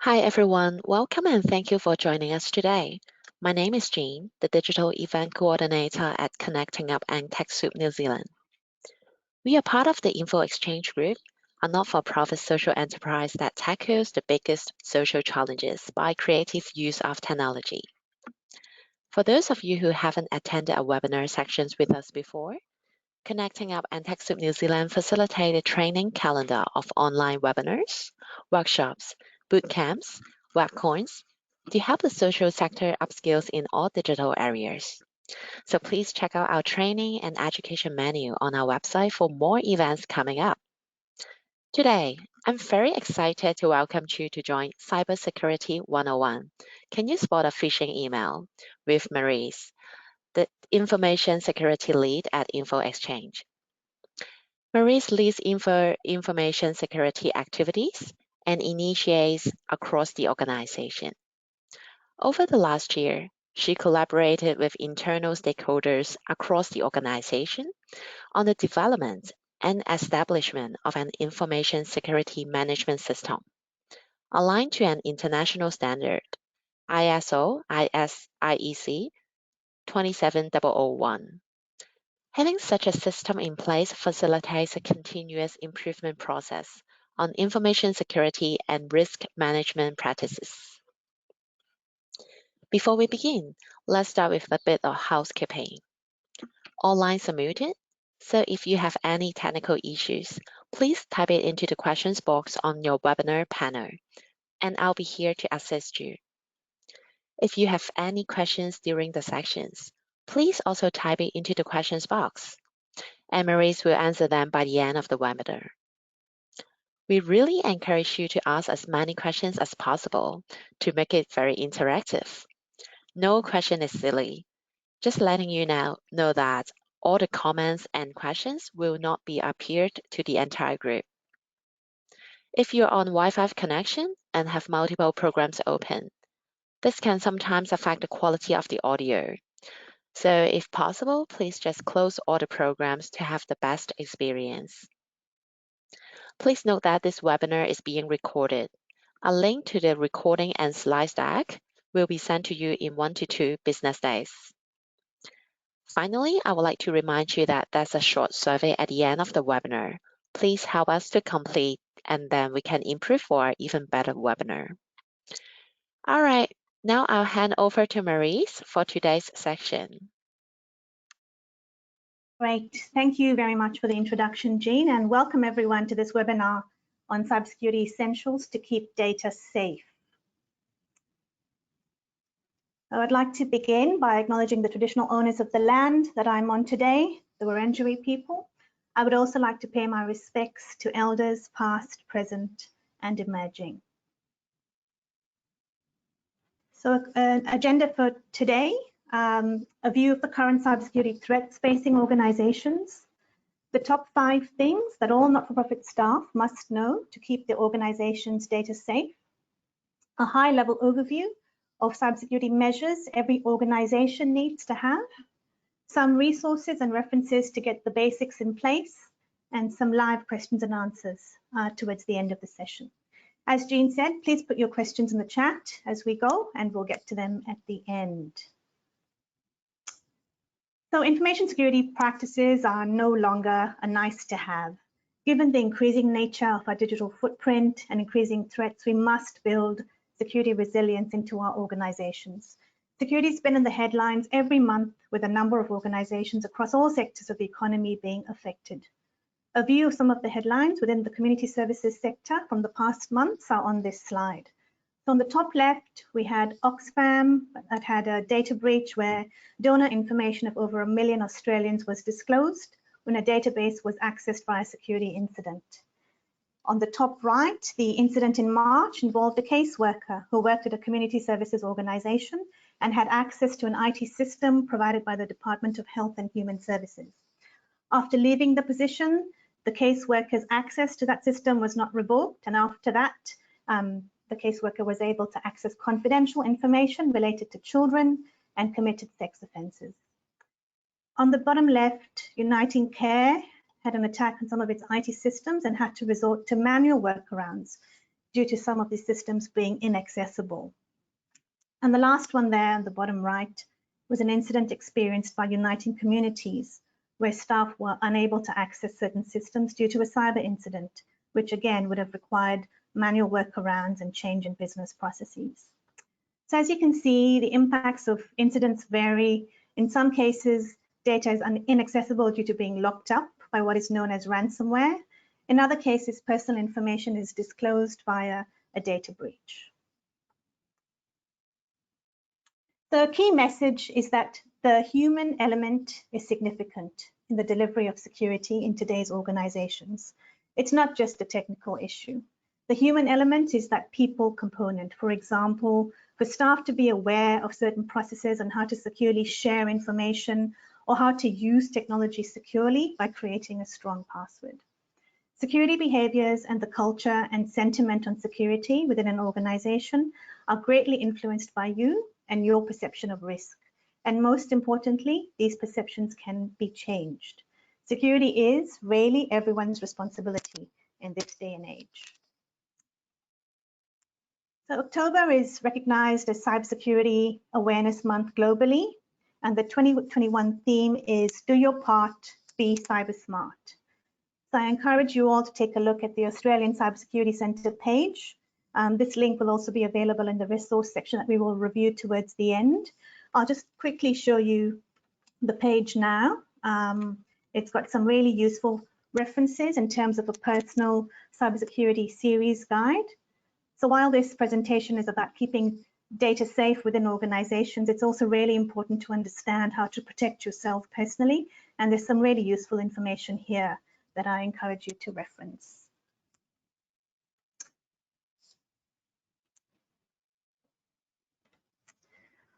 Hi everyone, welcome and thank you for joining us today. My name is Jean, the Digital Event Coordinator at Connecting Up and TechSoup New Zealand. We are part of the Info Exchange Group, a not-for-profit social enterprise that tackles the biggest social challenges by creative use of technology. For those of you who haven't attended a webinar sections with us before, Connecting Up and TechSoup New Zealand facilitate a training calendar of online webinars, workshops, boot camps, webcoins to help the social sector upskills in all digital areas. So please check out our training and education menu on our website for more events coming up. Today, I'm very excited to welcome you to join Cybersecurity 101. Can you spot a phishing email with Maurice, the Information Security Lead at Info Exchange. Maurice leads information security activities and initiates across the organization. Over the last year, she collaborated with internal stakeholders across the organization on the development and establishment of an information security management system aligned to an international standard, ISO/IEC 27001. Having such a system in place facilitates a continuous improvement process on information security and risk management practices. Before we begin, let's start with a bit of housekeeping. All lines are muted, so if you have any technical issues, please type it into the questions box on your webinar panel, and I'll be here to assist you. If you have any questions during the sections, please also type it into the questions box, and Maurice will answer them by the end of the webinar. We really encourage you to ask as many questions as possible to make it very interactive. No question is silly. Just letting you know that all the comments and questions will not be appeared to the entire group. If you're on Wi-Fi connection and have multiple programs open, this can sometimes affect the quality of the audio. So if possible, please just close all the programs to have the best experience. Please note that this webinar is being recorded. A link to the recording and slide deck will be sent to you in 1 to 2 business days. Finally, I would like to remind you that there's a short survey at the end of the webinar. Please help us to complete, and then we can improve for an even better webinar. All right, now I'll hand over to Maurice for today's section. Great, thank you very much for the introduction, Jean, and welcome everyone to this webinar on cybersecurity essentials to keep data safe. So I'd like to begin by acknowledging the traditional owners of the land that I'm on today, the Wurundjeri people. I would also like to pay my respects to elders past, present, and emerging. So an agenda for today, a view of the current cybersecurity threats facing organizations, the top 5 things that all not-for-profit staff must know to keep their organization's data safe, a high-level overview of cybersecurity measures every organization needs to have, some resources and references to get the basics in place, and some live questions and answers towards the end of the session. As Jean said, please put your questions in the chat as we go, and we'll get to them at the end. So information security practices are no longer a nice to have. Given the increasing nature of our digital footprint and increasing threats, we must build security resilience into our organizations. Security has been in the headlines every month, with a number of organizations across all sectors of the economy being affected. A view of some of the headlines within the community services sector from the past months are on this slide. So on the top left, we had Oxfam that had a data breach where donor information of over 1 million Australians was disclosed when a database was accessed by a security incident. On the top right, the incident in March involved a caseworker who worked at a community services organization and had access to an IT system provided by the Department of Health and Human Services. After leaving the position, the caseworker's access to that system was not revoked, and after that, the caseworker was able to access confidential information related to children and committed sex offences. On the bottom left, Uniting Care had an attack on some of its IT systems and had to resort to manual workarounds due to some of these systems being inaccessible. And the last one there on the bottom right was an incident experienced by Uniting Communities, where staff were unable to access certain systems due to a cyber incident, which again would have required manual workarounds and change in business processes. So as you can see, the impacts of incidents vary. In some cases, data is inaccessible due to being locked up by what is known as ransomware. In other cases, personal information is disclosed via a data breach. The key message is that the human element is significant in the delivery of security in today's organizations. It's not just a technical issue. The human element is that people component. For example, for staff to be aware of certain processes and how to securely share information, or how to use technology securely by creating a strong password. Security behaviors and the culture and sentiment on security within an organization are greatly influenced by you and your perception of risk. And most importantly, these perceptions can be changed. Security is really everyone's responsibility in this day and age. So October is recognized as Cybersecurity Awareness Month globally, and the 2021 theme is Do Your Part, Be Cyber Smart. So I encourage you all to take a look at the Australian Cybersecurity Centre page. This link will also be available in the resource section that we will review towards the end. I'll just quickly show you the page now. It's got some really useful references in terms of a personal cybersecurity series guide. So while this presentation is about keeping data safe within organizations, it's also really important to understand how to protect yourself personally. And there's some really useful information here that I encourage you to reference.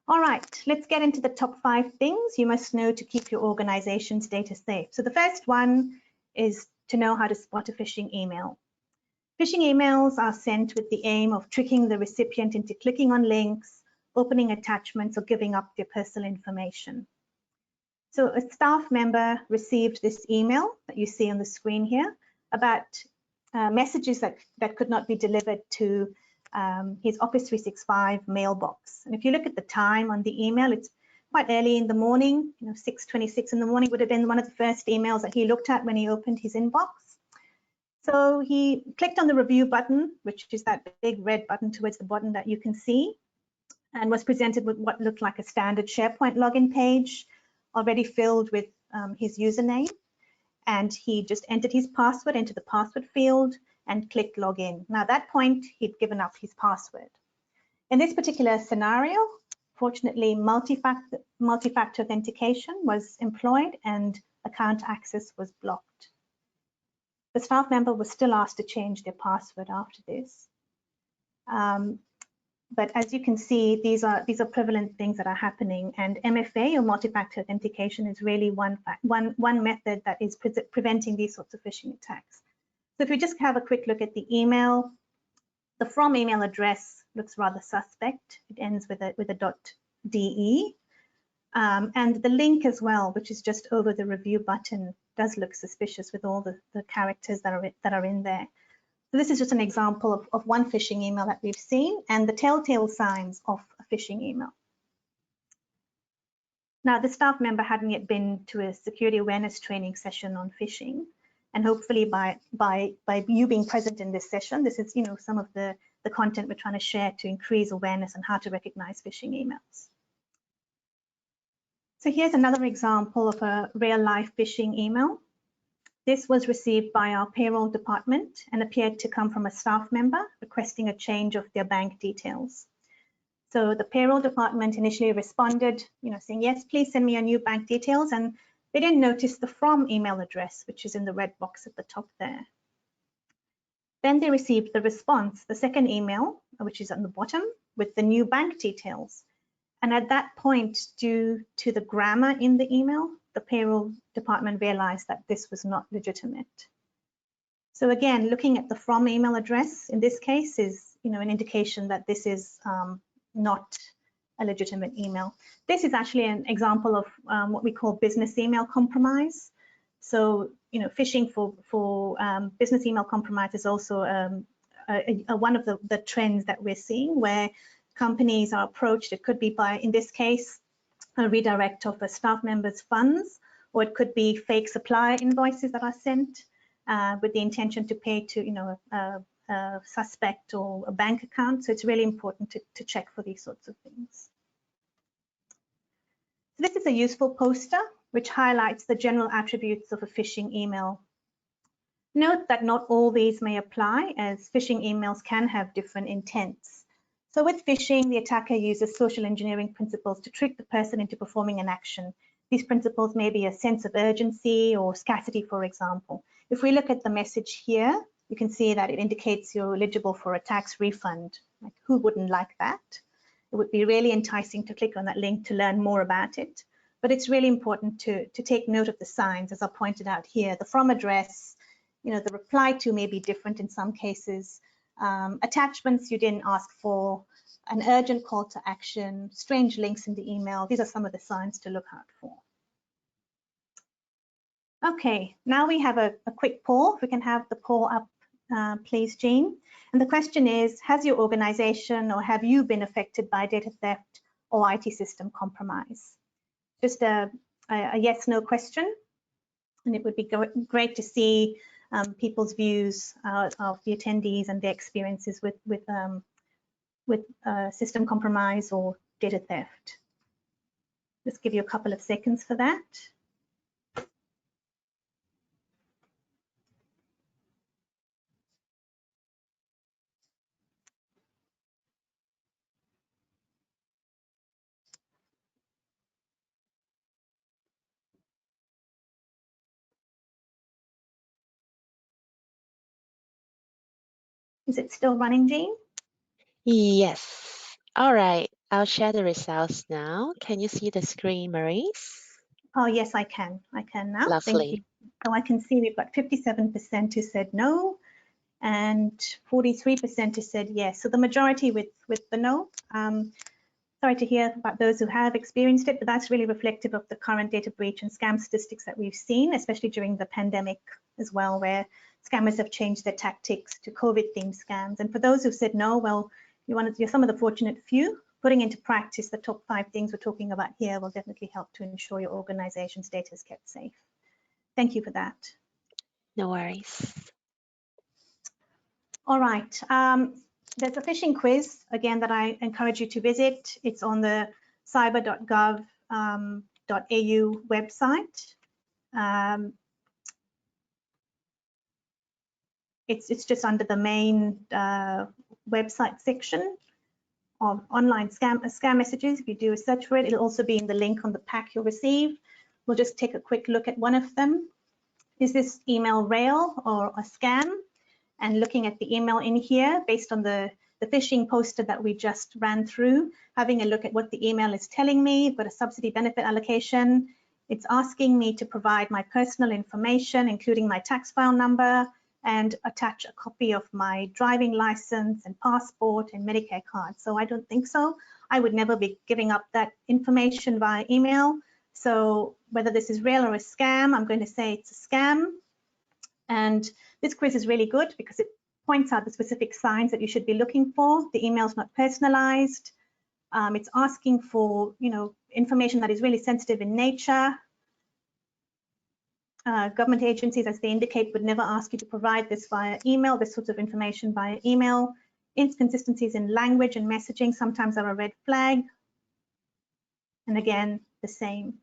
All right, let's get into the top 5 things you must know to keep your organization's data safe. So the first one is to know how to spot a phishing email. Phishing emails are sent with the aim of tricking the recipient into clicking on links, opening attachments, or giving up their personal information. So a staff member received this email that you see on the screen here about messages that could not be delivered to his Office 365 mailbox. And if you look at the time on the email, it's quite early in the morning, 6:26 in the morning would have been one of the first emails that he looked at when he opened his inbox. So he clicked on the review button, which is that big red button towards the bottom that you can see, and was presented with what looked like a standard SharePoint login page, already filled with his username. And he just entered his password into the password field and clicked login. Now at that point, he'd given up his password. In this particular scenario, fortunately, multi-factor authentication was employed and account access was blocked. The staff member was still asked to change their password after this. But as you can see, these are prevalent things that are happening, and MFA or multi-factor authentication is really one method that is preventing these sorts of phishing attacks. So if we just have a quick look at the email, the from email address looks rather suspect. It ends with a .de. And the link as well, which is just over the review button, does look suspicious with all the characters that are in there. So this is just an example of one phishing email that we've seen and the telltale signs of a phishing email. Now, the staff member hadn't yet been to a security awareness training session on phishing, and hopefully by you being present in this session, this is some of the content we're trying to share to increase awareness on how to recognize phishing emails. So here's another example of a real-life phishing email. This was received by our payroll department and appeared to come from a staff member requesting a change of their bank details. So the payroll department initially responded, saying, yes, please send me your new bank details. And they didn't notice the from email address, which is in the red box at the top there. Then they received the response, the second email, which is on the bottom, with the new bank details. And at that point, due to the grammar in the email, the payroll department realized that this was not legitimate. So again, looking at the from email address in this case is, an indication that this is not a legitimate email. This is actually an example of what we call business email compromise. So, phishing for business email compromise is also one of the trends that we're seeing, where companies are approached. It could be by, in this case, a redirect of a staff member's funds, or it could be fake supplier invoices that are sent with the intention to pay to, you know, a suspect or a bank account. So it's really important to check for these sorts of things. So this is a useful poster which highlights the general attributes of a phishing email. Note that not all these may apply, as phishing emails can have different intents. So with phishing, the attacker uses social engineering principles to trick the person into performing an action. These principles may be a sense of urgency or scarcity, for example. If we look at the message here, you can see that it indicates you're eligible for a tax refund. Like, who wouldn't like that? It would be really enticing to click on that link to learn more about it. But it's really important to take note of the signs, as I pointed out here. The from address, you know, the reply to may be different in some cases. Attachments you didn't ask for, an urgent call to action, strange links in the email. These are some of the signs to look out for. Okay, now we have a quick poll. If we can have the poll up, please, Jean. And the question is, has your organization or have you been affected by data theft or IT system compromise? Just a yes/no question. And it would be great to see people's views of the attendees and their experiences with system compromise or data theft. Just give you a couple of seconds for that. Is it still running, Jean? Yes. All right. I'll share the results now. Can you see the screen, Maurice? Oh, yes, I can. I can now. Thank you. Lovely. So I can see we've got 57% who said no and 43% who said yes. So the majority with the no. Sorry to hear about those who have experienced it, but that's really reflective of the current data breach and scam statistics that we've seen, especially during the pandemic as well, where scammers have changed their tactics to COVID-themed scams. And for those who said no, well, you're some of the fortunate few. Putting into practice the top 5 things we're talking about here will definitely help to ensure your organization's data is kept safe. Thank you for that. No worries. All right. There's a phishing quiz, again, that I encourage you to visit. It's on the cyber.gov.au website. It's just under the main website section of online scam messages. If you do a search for it, it'll also be in the link on the pack you'll receive. We'll just take a quick look at one of them. Is this email real or a scam? And looking at the email in here, based on the phishing poster that we just ran through, having a look at what the email is telling me. I've got a subsidy benefit allocation. It's asking me to provide my personal information, including my tax file number, and attach a copy of my driving license and passport and Medicare card. So I don't think so. I would never be giving up that information via email. So whether this is real or a scam, I'm going to say it's a scam. And this quiz is really good because it points out the specific signs that you should be looking for. The email is not personalized. It's asking for, you know, information that is really sensitive in nature. Government agencies, as they indicate, would never ask you to provide this via email, this sort of information via email. Inconsistencies in language and messaging sometimes are a red flag. And again, the same.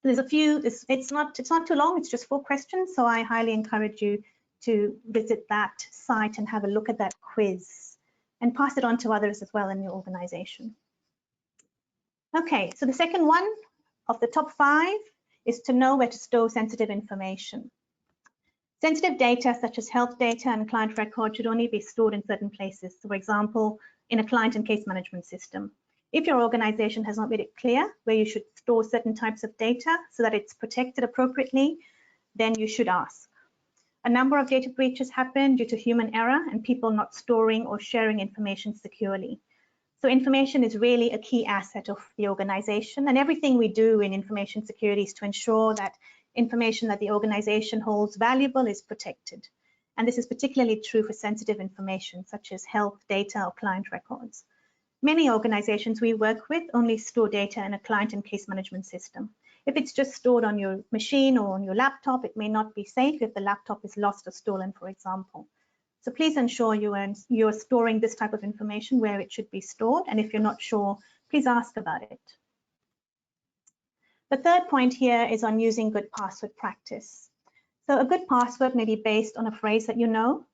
There's a few, it's not too long, it's just 4 questions. So I highly encourage you to visit that site and have a look at that quiz and pass it on to others as well in your organization. Okay, so the second one of the top 5 is to know where to store sensitive information. Sensitive data such as health data and client records should only be stored in certain places. So for example, in a client and case management system. If your organization has not made it clear where you should store certain types of data so that it's protected appropriately, then you should ask. A number of data breaches happen due to human error and people not storing or sharing information securely. So information is really a key asset of the organization, and everything we do in information security is to ensure that information that the organization holds valuable is protected. And this is particularly true for sensitive information such as health data or client records. Many organizations we work with only store data in a client and case management system. If it's just stored on your machine or on your laptop, it may not be safe if the laptop is lost or stolen, for example. So please ensure you're storing this type of information where it should be stored. And if you're not sure, please ask about it. The third point here is on using good password practice. So a good password may be based on a phrase that you know.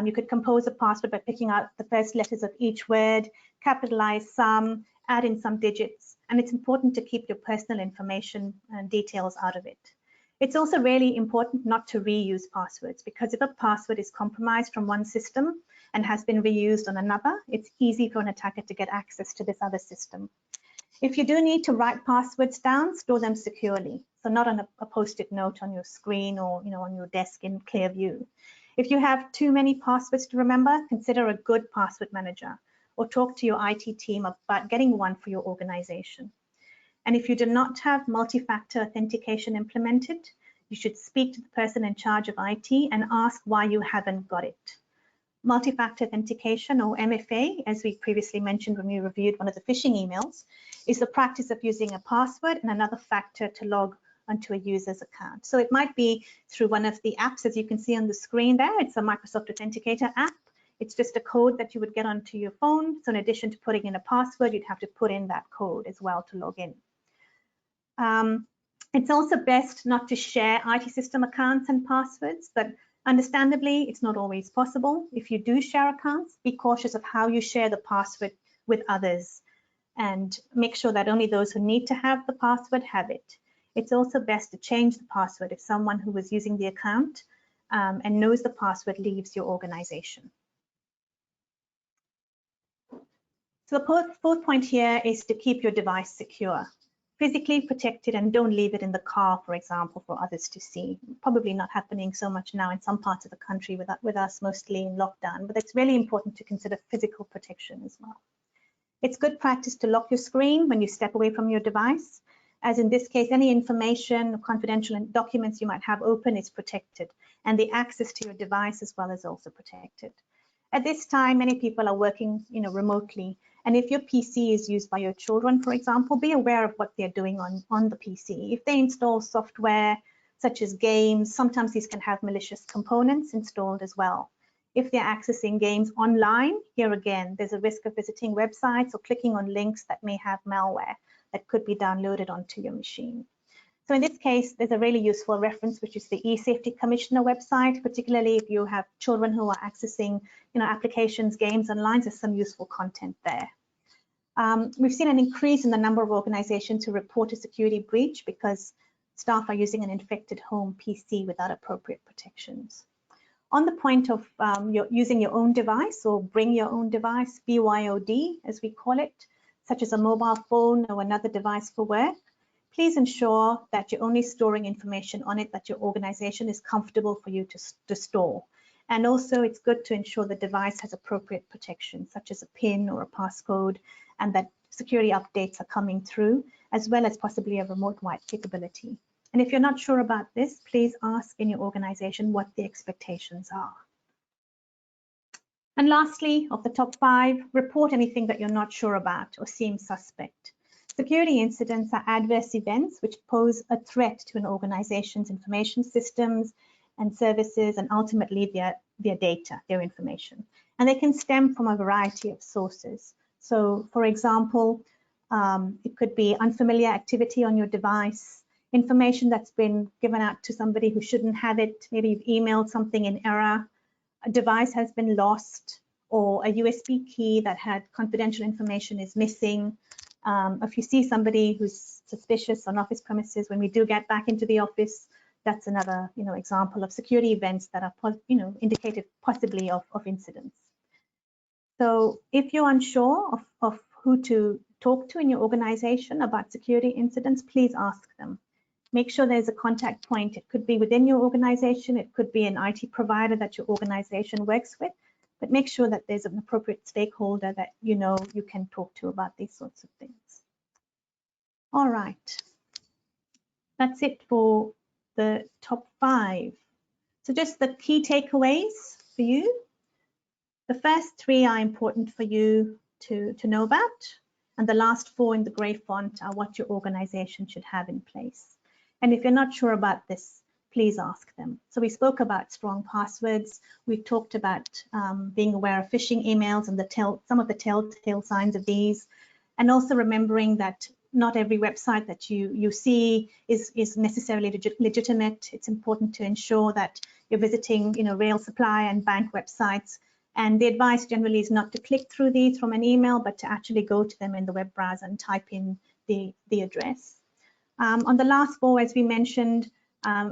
You could compose a password by picking out the first letters of each word, capitalize some, add in some digits, and it's important to keep your personal information and details out of it. It's also really important not to reuse passwords, because if a password is compromised from one system and has been reused on another, it's easy for an attacker to get access to this other system. If you do need to write passwords down, store them securely. So not on a post-it note on your screen or on your desk in clear view. If you have too many passwords to remember, consider a good password manager or talk to your IT team about getting one for your organization. And if you do not have multi-factor authentication implemented, you should speak to the person in charge of IT and ask why you haven't got it. Multi-factor authentication, or MFA, as we previously mentioned when we reviewed one of the phishing emails, is the practice of using a password and another factor to log onto a user's account. So it might be through one of the apps, as you can see on the screen there. It's a Microsoft Authenticator app. It's just a code that you would get onto your phone. So in addition to putting in a password, you'd have to put in that code as well to log in. It's also best not to share IT system accounts and passwords, but understandably, it's not always possible. If you do share accounts, be cautious of how you share the password with others and make sure that only those who need to have the password have it. It's also best to change the password if someone who was using the account and knows the password leaves your organization. So the fourth point here is to keep your device secure. Physically protected, and don't leave it in the car, for example, for others to see. Probably not happening so much now in some parts of the country with us mostly in lockdown, but it's really important to consider physical protection as well. It's good practice to lock your screen when you step away from your device, as in this case, any information or confidential documents you might have open is protected, and the access to your device as well is also protected. At this time, many people are working remotely, and if your PC is used by your children, for example, be aware of what they're doing on the PC. If they install software such as games, sometimes these can have malicious components installed as well. If they're accessing games online, here again, there's a risk of visiting websites or clicking on links that may have malware that could be downloaded onto your machine. So in this case, there's a really useful reference, which is the eSafety Commissioner website, particularly if you have children who are accessing applications, games online. There's some useful content there. We've seen an increase in the number of organizations who report a security breach because staff are using an infected home PC without appropriate protections. On the point of using your own device or bring your own device, BYOD as we call it, such as a mobile phone or another device for work, please ensure that you're only storing information on it that your organization is comfortable for you to store. And also it's good to ensure the device has appropriate protection, such as a PIN or a passcode, and that security updates are coming through, as well as possibly a remote wipe capability. And if you're not sure about this, please ask in your organization what the expectations are. And lastly, of the top 5, report anything that you're not sure about or seems suspect. Security incidents are adverse events which pose a threat to an organization's information systems and services, and ultimately their data, their information. And they can stem from a variety of sources. So for example, it could be unfamiliar activity on your device, information that's been given out to somebody who shouldn't have it. Maybe you've emailed something in error, a device has been lost, or a USB key that had confidential information is missing. If you see somebody who's suspicious on office premises, when we do get back into the office, that's another example of security events that are indicative possibly of incidents. So if you're unsure of who to talk to in your organization about security incidents, please ask them. Make sure there's a contact point. It could be within your organization, it could be an IT provider that your organization works with, but make sure that there's an appropriate stakeholder that you can talk to about these sorts of things. All right, that's it for the top 5. So just the key takeaways for you. The first 3 are important for you to know about, and the last 4 in the gray font are what your organization should have in place. And if you're not sure about this, please ask them. So we spoke about strong passwords. We talked about being aware of phishing emails and some of the telltale signs of these, and also remembering that not every website that you see is necessarily legitimate. It's important to ensure that you're visiting, real supply and bank websites. And the advice generally is not to click through these from an email, but to actually go to them in the web browser and type in the address. On the last 4, as we mentioned,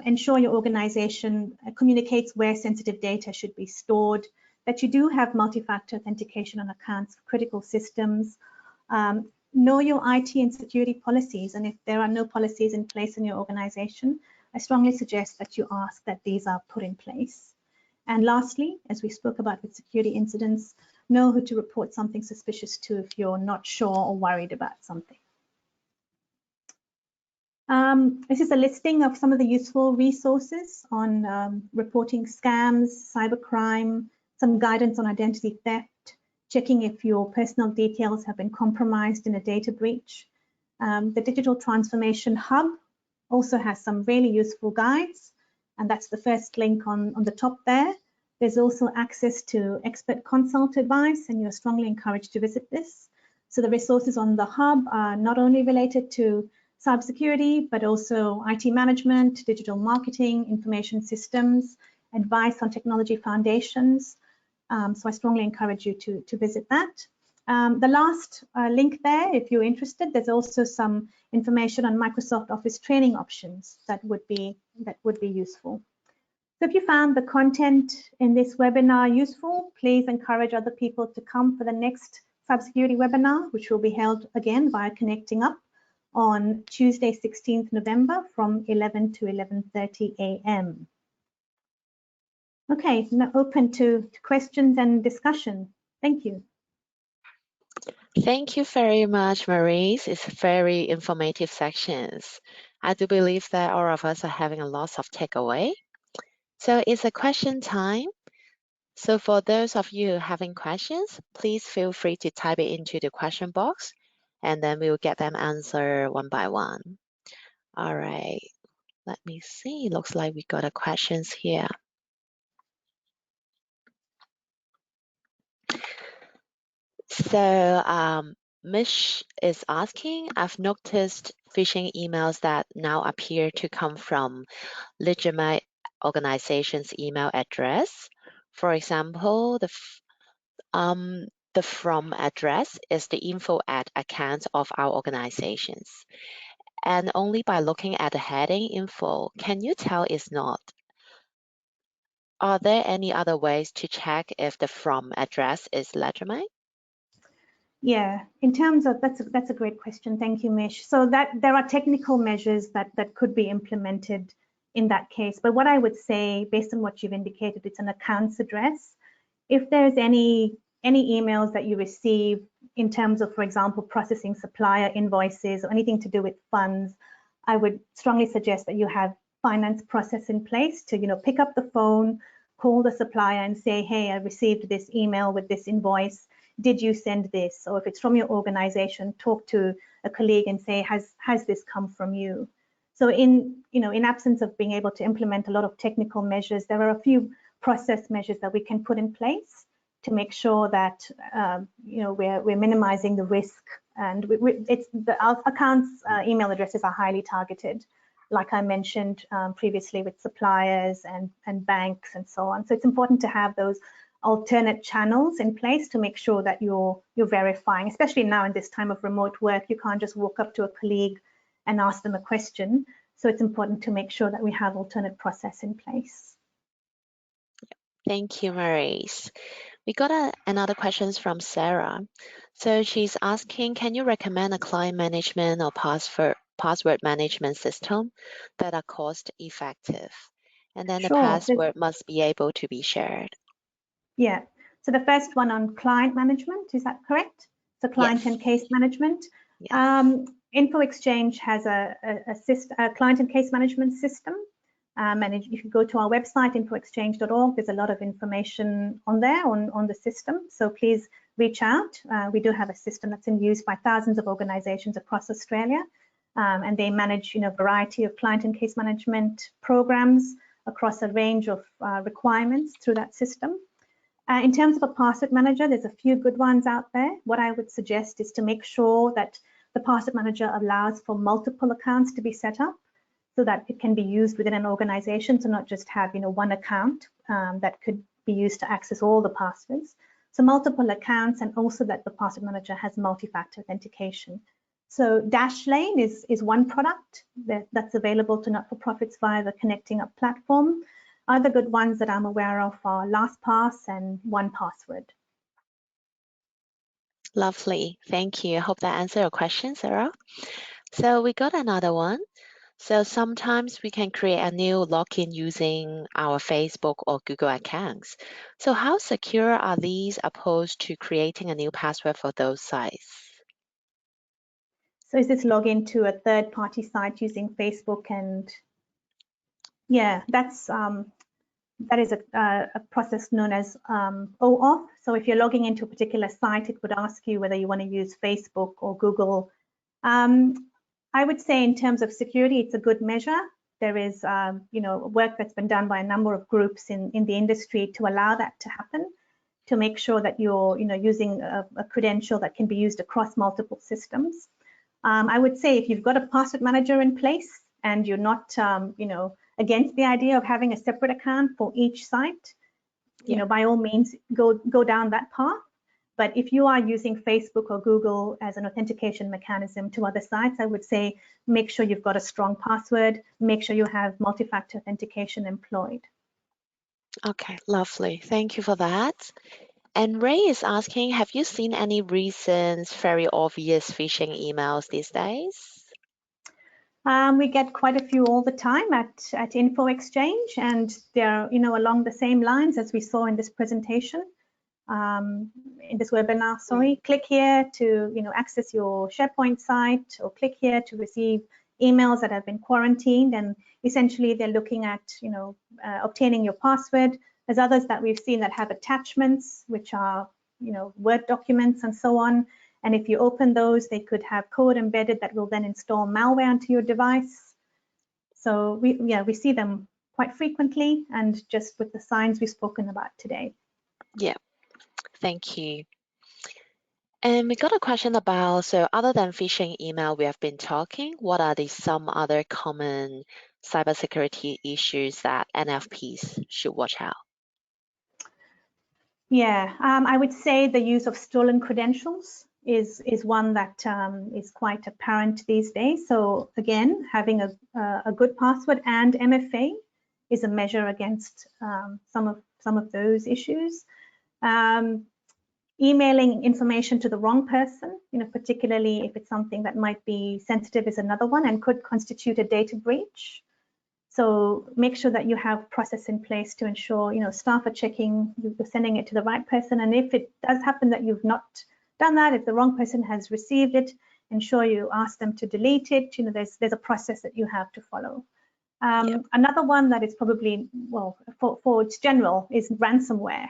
ensure your organization communicates where sensitive data should be stored, that you do have multi-factor authentication on accounts for critical systems. Know your IT and security policies, and if there are no policies in place in your organization, I strongly suggest that you ask that these are put in place. And lastly, as we spoke about with security incidents, know who to report something suspicious to if you're not sure or worried about something. This is a listing of some of the useful resources on reporting scams, cybercrime, some guidance on identity theft, checking if your personal details have been compromised in a data breach. The Digital Transformation Hub also has some really useful guides, and that's the first link on the top there. There's also access to expert consult advice, and you're strongly encouraged to visit this. So the resources on the hub are not only related to cybersecurity, but also IT management, digital marketing, information systems, advice on technology foundations. So I strongly encourage you to visit that. The last link there, if you're interested, there's also some information on Microsoft Office training options that would be useful. So if you found the content in this webinar useful, please encourage other people to come for the next cybersecurity webinar, which will be held again via Connecting Up on Tuesday, 16th November from 11 to 11:30 a.m. Okay, now open to questions and discussion. Thank you. Thank you very much, Maurice. It's very informative sections. I do believe that all of us are having a lot of takeaway. So it's a question time. So for those of you having questions, please feel free to type it into the question box, and then we'll get them answered one by one. All right, let me see. Looks like we got a questions here. So Mish is asking, I've noticed phishing emails that now appear to come from legitimate organization's email address. For example, the from address is the info at account of our organizations. And only by looking at the heading info, can you tell it's not? Are there any other ways to check if the from address is legitimate? Yeah, in terms of, that's a great question. Thank you, Mish. So that there are technical measures that could be implemented in that case. But what I would say, based on what you've indicated, it's an accounts address. If there's any emails that you receive in terms of, for example, processing supplier invoices or anything to do with funds, I would strongly suggest that you have finance process in place to, pick up the phone, call the supplier and say, hey, I received this email with this invoice. Did you send this? Or if it's from your organization, talk to a colleague and say, has this come from you? So in absence of being able to implement a lot of technical measures, there are a few process measures that we can put in place to make sure that we're minimizing the risk. And our accounts email addresses are highly targeted, like I mentioned previously, with suppliers and banks and so on. So it's important to have those alternate channels in place to make sure that you're verifying, especially now in this time of remote work. You can't just walk up to a colleague and ask them a question. So it's important to make sure that we have alternate process in place. Thank you, Maurice. We got another question from Sarah. So she's asking, can you recommend a client management or password management system that are cost effective? And then the password must be able to be shared. Yeah, so the first one on client management, is that correct? So client and case management. Yes. Info Exchange has a client and case management system. And if you go to our website, infoexchange.org, there's a lot of information on there on the system. So please reach out. We do have a system that's in use by thousands of organizations across Australia. And they manage a variety of client and case management programs across a range of requirements through that system. In terms of a password manager, there's a few good ones out there. What I would suggest is to make sure that the password manager allows for multiple accounts to be set up so that it can be used within an organization, so not just have one account that could be used to access all the passwords. So multiple accounts, and also that the password manager has multi-factor authentication. So Dashlane is one product that's available to not-for-profits via the Connecting Up platform. Other good ones that I'm aware of are LastPass and 1Password. Lovely. Thank you. I hope that answered your question, Sarah. So we got another one. So sometimes we can create a new login using our Facebook or Google accounts. So how secure are these opposed to creating a new password for those sites? So is this login to a third-party site using Facebook? And yeah, that is a process known as OAuth. So if you're logging into a particular site, it would ask you whether you want to use Facebook or Google. I would say in terms of security, it's a good measure. There is work that's been done by a number of groups in the industry to allow that to happen, to make sure that you're using a credential that can be used across multiple systems. I would say if you've got a password manager in place and you're not against the idea of having a separate account for each site, by all means go down that path. But if you are using Facebook or Google as an authentication mechanism to other sites, I would say make sure you've got a strong password, make sure you have multi-factor authentication employed. Okay, lovely. Thank you for that. And Ray is asking, have you seen any recent very obvious phishing emails these days? We get quite a few all the time at Info Exchange, and they're along the same lines as we saw in this presentation. In this webinar, sorry, click here to access your SharePoint site, or click here to receive emails that have been quarantined, and essentially they're looking at obtaining your password. There's others that we've seen that have attachments, which are Word documents and so on, and if you open those, they could have code embedded that will then install malware onto your device. So we see them quite frequently, and just with the signs we've spoken about today. Yeah. Thank you. And we got a question about, so other than phishing email we have been talking, what are some other common cybersecurity issues that NFPs should watch out? Yeah, I would say the use of stolen credentials is one that is quite apparent these days. So again, having a good password and MFA is a measure against some of those issues. Emailing information to the wrong person, particularly if it's something that might be sensitive, is another one and could constitute a data breach. So make sure that you have process in place to ensure, staff are checking, you're sending it to the right person. And if it does happen that you've not done that, if the wrong person has received it, ensure you ask them to delete it. There's a process that you have to follow. Another one that is probably, well, for its general, is ransomware.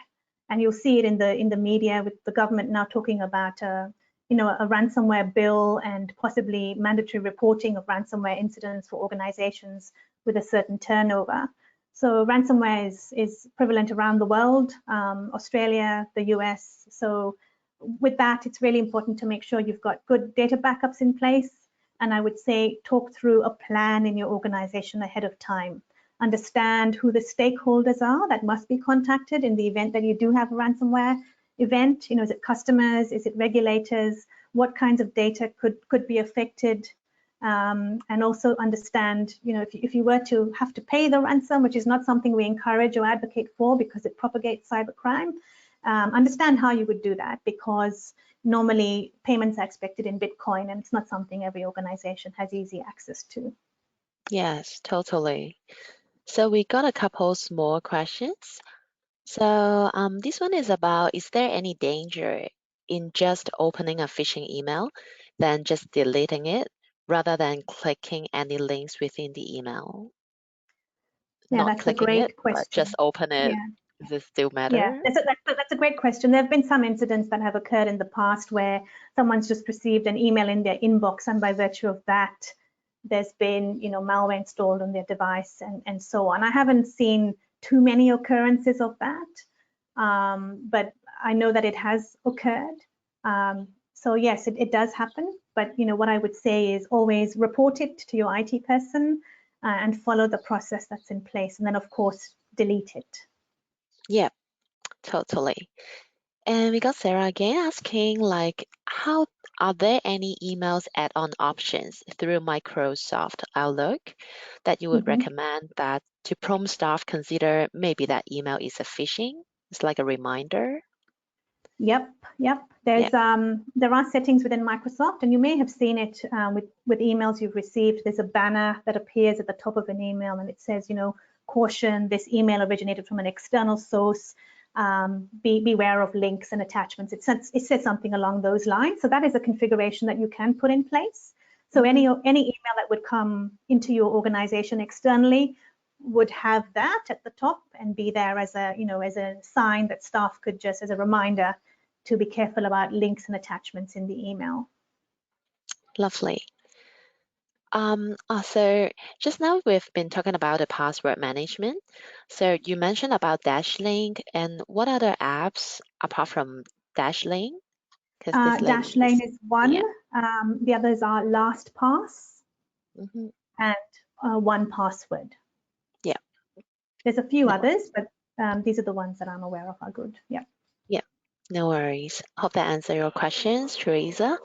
And you'll see it in the media, with the government now talking about a ransomware bill and possibly mandatory reporting of ransomware incidents for organizations with a certain turnover. So ransomware is prevalent around the world, Australia, the US. So with that, it's really important to make sure you've got good data backups in place. And I would say talk through a plan in your organization ahead of time. Understand who the stakeholders are that must be contacted in the event that you do have a ransomware event. Is it customers? Is it regulators? What kinds of data could be affected? And also understand, if you were to have to pay the ransom, which is not something we encourage or advocate for because it propagates cybercrime, understand how you would do that, because normally payments are expected in Bitcoin, and it's not something every organization has easy access to. Yes, totally. So we got a couple more questions. So this one is about, is there any danger in just opening a phishing email, then just deleting it, rather than clicking any links within the email? Yeah, not that's a clicking it, great but just question. open it? Yeah. Does it still Yeah, matter? that's a great question. There have been some incidents that have occurred in the past where someone's just received an email in their inbox, and by virtue of that, there's been, malware installed on their device and so on. I haven't seen too many occurrences of that, but I know that it has occurred. So yes, it does happen. But what I would say is always report it to your IT person and follow the process that's in place, and then of course delete it. Yeah, totally. And we got Sarah again asking, like, how are there any emails add-on options through Microsoft Outlook that you would Mhm. recommend that to prompt staff consider maybe that email is a phishing? It's like a reminder. Yep. Yeah, There are settings within Microsoft, and you may have seen it with emails you've received. There's a banner that appears at the top of an email, and it says, caution, this email originated from an external source. Beware of links and attachments. It says something along those lines. So that is a configuration that you can put in place. So any email that would come into your organization externally would have that at the top and be there as a sign that staff could just, as a reminder, to be careful about links and attachments in the email. lovely. So just now we've been talking about the password management. So you mentioned about Dashlink, and what other apps apart from Dashlink? Because this link Dashlane is, is one. yeah. The others are LastPass hmm and 1Password. Yeah, There's a few no, others, but these are the ones that I'm aware of are good. Yeah. yeah, no worries. Hope that answered your questions, Teresa.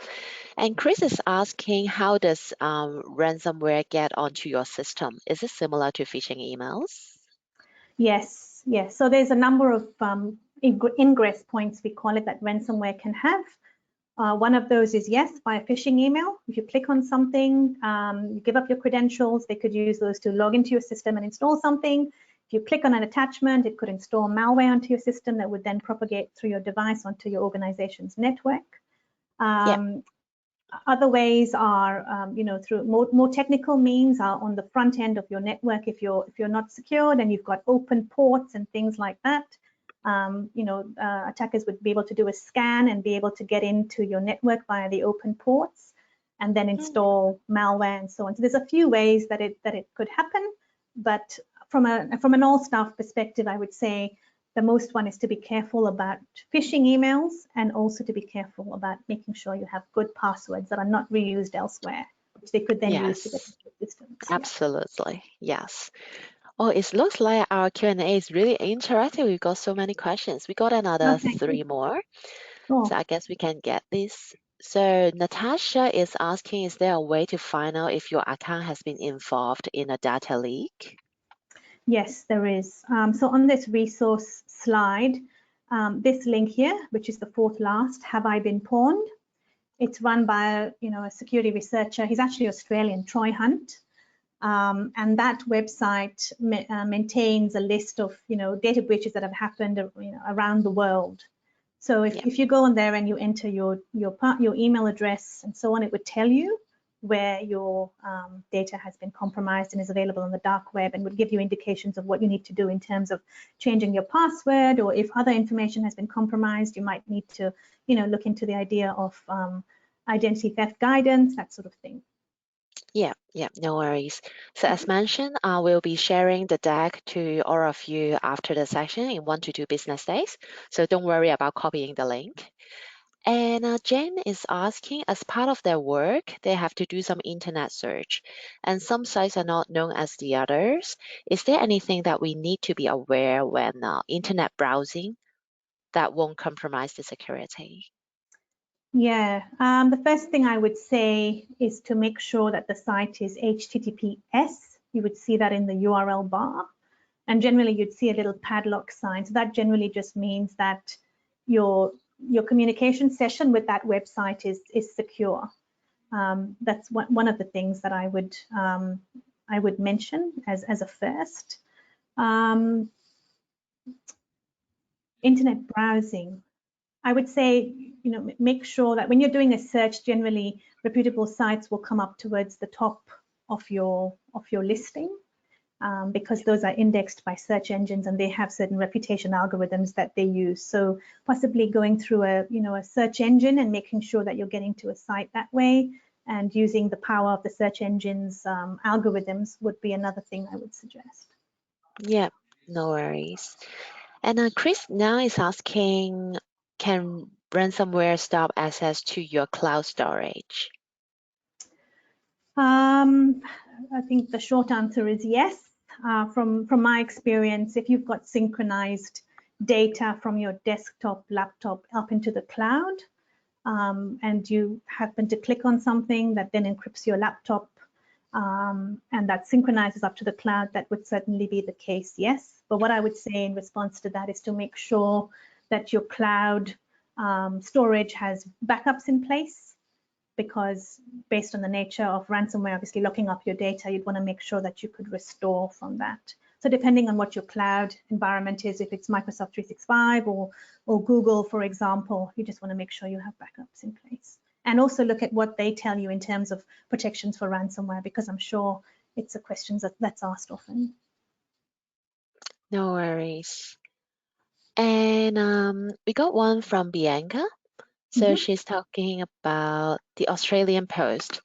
And Chris is asking, how does ransomware get onto your system? Is it similar to phishing emails? Yes. So there's a number of ingress points, we call it, that ransomware can have. One of those is, yes, by a phishing email. If you click on something, you give up your credentials, they could use those to log into your system and install something. If you click on an attachment, it could install malware onto your system that would then propagate through your device onto your organization's network. Yeah. Other ways are, through more technical means, are on the front end of your network. If you're not secured and you've got open ports and things like that, attackers would be able to do a scan and be able to get into your network via the open ports and then install malware and so on. So there's a few ways that it could happen, but from an all staff perspective, I would say the most one is to be careful about phishing emails and also to be careful about making sure you have good passwords that are not reused elsewhere, which they could then use to get Yes, into the systems. Yeah. absolutely. Yes. Oh, it looks like our Q&A is really interactive. We've got so many questions. We got another Oh, thank you. three more, so Cool. I guess we can get this. So Natasha is asking, is there a way to find out if your account has been involved in a data leak? Yes, there is. So on this resource slide, this link here, which is the fourth last, have I been pawned? It's run by a security researcher. He's actually Australian, Troy Hunt. And that website maintains a list of data breaches that have happened around the world. So Yeah. if you go on there and you enter your email address and so on, it would tell you where your data has been compromised and is available on the dark web, and would give you indications of what you need to do in terms of changing your password, or if other information has been compromised, you might need to look into the idea of identity theft guidance, that sort of thing. Yeah, no worries. So as mentioned, we'll be sharing the deck to all of you after the session in 1 to 2 business days. So don't worry about copying the link. And Jane is asking, as part of their work, they have to do some internet search, and some sites are not known as the others. Is there anything that we need to be aware when internet browsing that won't compromise the security? Yeah, the first thing I would say is to make sure that the site is HTTPS. You would see that in the URL bar. And generally you'd see a little padlock sign. So that generally just means that your communication session with that website is secure. That's one of the things that I would mention as a first. Internet browsing. I would say, make sure that when you're doing a search, generally reputable sites will come up towards the top of your listing. because those are indexed by search engines and they have certain reputation algorithms that they use. So possibly going through a search engine and making sure that you're getting to a site that way and using the power of the search engine's algorithms would be another thing I would suggest. Yeah, no worries. And Chris now is asking, can ransomware stop access to your cloud storage? I think the short answer is yes. From my experience, if you've got synchronized data from your desktop, laptop up into the cloud, and you happen to click on something that then encrypts your laptop, and that synchronizes up to the cloud, that would certainly be the case, yes. But what I would say in response to that is to make sure that your cloud storage has backups in place, because based on the nature of ransomware, obviously locking up your data, you'd want to make sure that you could restore from that. So depending on what your cloud environment is, if it's Microsoft 365 or Google, for example, you just want to make sure you have backups in place. And also look at what they tell you in terms of protections for ransomware, because I'm sure it's a question that's asked often. No worries. And we got one from Bianca. So she's talking about the Australian Post.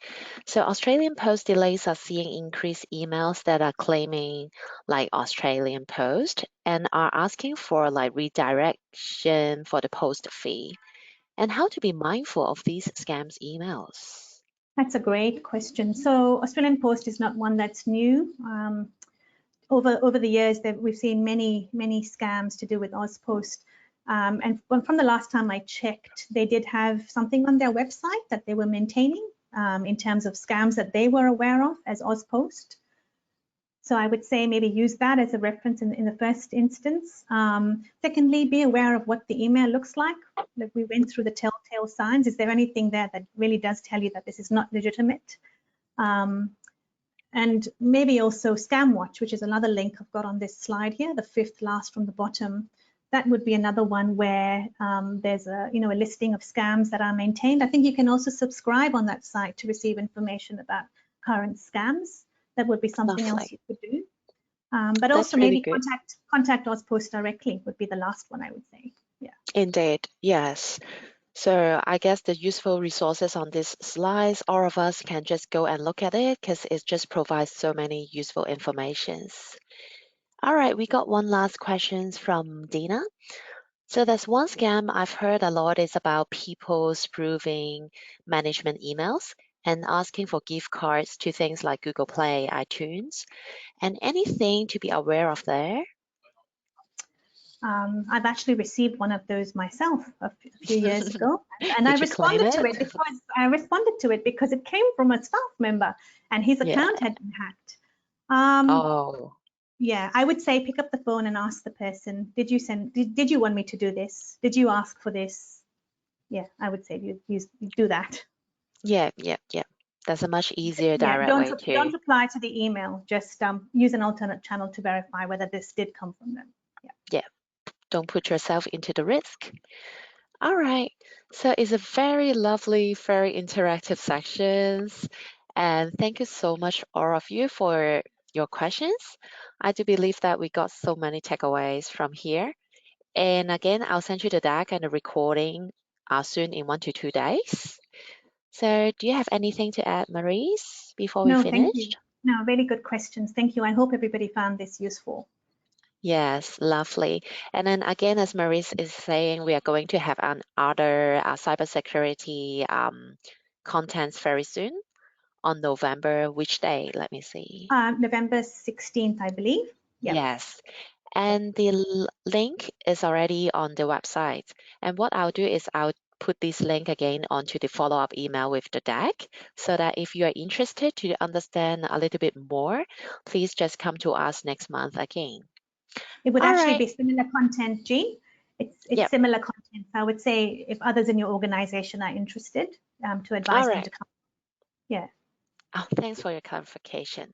So Australian Post delays are seeing increased emails that are claiming like Australian Post and are asking for like redirection for the post fee and how to be mindful of these scams emails. That's a great question. So Australian Post is not one that's new. Over the years, that we've seen many scams to do with AusPost. And from the last time I checked, they did have something on their website that they were maintaining in terms of scams that they were aware of as AusPost. So I would say maybe use that as a reference in the first instance. Secondly, be aware of what the email looks like. Like we went through the telltale signs. Is there anything there that really does tell you that this is not legitimate? And maybe also ScamWatch, which is another link I've got on this slide here, the fifth last from the bottom. That would be another one where there's a listing of scams that are maintained. I think you can also subscribe on that site to receive information about current scams. That would be something else you could do. But That's also really maybe good. contact AusPost directly would be the last one I would say. Yeah. Indeed, yes. So I guess the useful resources on this slides, all of us can just go and look at it because it just provides so many useful informations. All right, we got one last question from Dina. So there's one scam I've heard a lot is about people spoofing management emails and asking for gift cards to things like Google Play, iTunes, and anything to be aware of there. I've actually received one of those myself a few years ago, and I Did you claim responded to it? it because it came from a staff member, and his Yeah. account had been hacked. Oh, Yeah, I would say pick up the phone and ask the person, did you want me to do this? Did you ask for this? Yeah, I would say you do that. yeah. That's a much easier, Yeah, direct way don't to. reply to the email. Just use an alternate channel to verify whether this did come from them. Yeah, don't put yourself into the risk. All right. So it's a very lovely, very interactive sections. And thank you so much, all of you, for your questions. I do believe that we got so many takeaways from here. And again, I'll send you the deck and the recording soon in 1 to 2 days. So do you have anything to add, Maurice, before we No, thank you. finish? No, really good questions. Thank you. I hope everybody found this useful. Yes, lovely. And then again, as Maurice is saying, we are going to have another cybersecurity contents very soon on November, which day? Let me see. November 16th, I believe. Yep. Yes. And the link is already on the website. And what I'll do is I'll put this link again onto the follow-up email with the deck so that if you are interested to understand a little bit more, please just come to us next month again. It would All actually right. be similar content, Jean. It's Yep. similar content. So I would say if others in your organization are interested, to advise All them right. to come. Yeah. Oh, thanks for your clarification.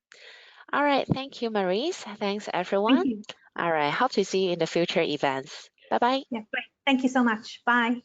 All right. Thank you, Maurice. Thanks, everyone. Thank you. All right. Hope to see you in the future events. Bye bye. Yeah, great. Thank you so much. Bye.